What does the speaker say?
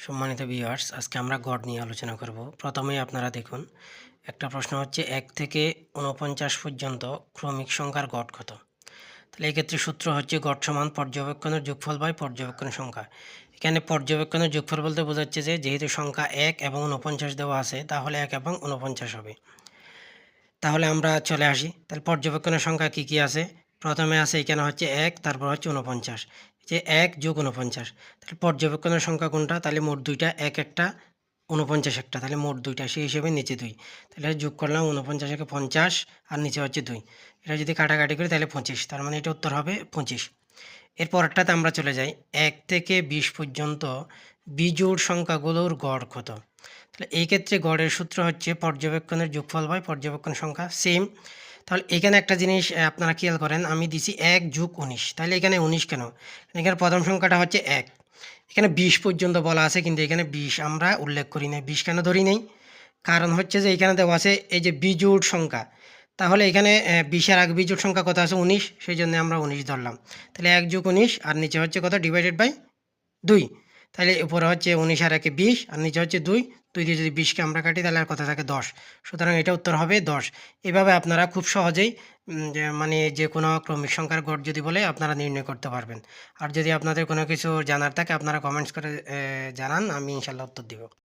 সম্মানিত ভিউয়ার্স, আজকে আমরা গড় নিয়ে আলোচনা করব। প্রথমেই আপনারা দেখুন, একটা প্রশ্ন হচ্ছে 1 থেকে 49 পর্যন্ত ক্রমিক সংখ্যার গড় কত। তাহলে এক্ষেত্রে সূত্র হচ্ছে গড় সমান পর্যবেক্ষণের যোগফল বাই পর্যবেক্ষণের সংখ্যা। এখানে পর্যবেক্ষণের যোগফল বলতে বোঝাচ্ছে যে যেহেতু সংখ্যা 1 এবং 49 দেওয়া আছে, তাহলে 1 এবং 49 হবে। তাহলে আমরা চলে আসি, তাহলে পর্যবেক্ষণের সংখ্যা কী কী আছে। প্রথমে আছে এখানে হচ্ছে 1, তারপর হচ্ছে 49, যে 1 যোগ 49। তাহলে পর্যবেক্ষণের সংখ্যা কোনটা, তাহলে মোট দুইটা, 1 একটা, 49 একটা, তাহলে মোট দুইটা, সেই হিসেবে নিচে 2। তাহলে যোগ করলাম 49 একে 50 আর নিচে হচ্ছে 2। এটা যদি কাটাকাটি করি তাহলে 25, তার মানে এটা উত্তর হবে 25। এর পরেরটাতে আমরা চলে যাই, 1 থেকে 20 পর্যন্ত বিজোড় সংখ্যাগুলোর গড় কত। তাহলে এই ক্ষেত্রে গড়ের সূত্র হচ্ছে পর্যবেক্ষণের যোগফল বাই পর্যবেক্ষণ সংখ্যা, সেম। তাহলে এখানে একটা জিনিস আপনারা খেয়াল করেন, আমি দিছি 1 যোগ 19, তাহলে এখানে 19 কেন? এখানে প্রথম সংখ্যাটা হচ্ছে 1, এখানে 20 পর্যন্ত বলা আছে, কিন্তু এখানে 20 আমরা উল্লেখ করি নাই। 20 কেন ধরি নেই? কারণ হচ্ছে যে এখানে দেওয়া আছে এই যে বিজোড় সংখ্যা, তাহলে এখানে 20-এর আগে বিজোড় সংখ্যা কত আছে? 19, সেই জন্য আমরা 19 ধরলাম। তাহলে 1 যোগ 19 আর নিচে হচ্ছে কত, ডিভাইডেড বাই 2। তাহলে উপরে হচ্ছে 19 আর একে 20 আর নিচে হচ্ছে 2। 2 দিয়ে যদি 20কে আমরা কাটি তাহলে আর কত থাকে? 10। সুতরাং এটা উত্তর হবে 10। এভাবে আপনারা খুব সহজেই যে কোনো ক্রমিক সংখ্যার গড় যদি বলে আপনারা নির্ণয় করতে পারবেন। আর যদি আপনাদের কোনো কিছু জানার থাকে আপনারা কমেন্টস করে জানান, আমি ইনশাল্লাহ উত্তর দিব।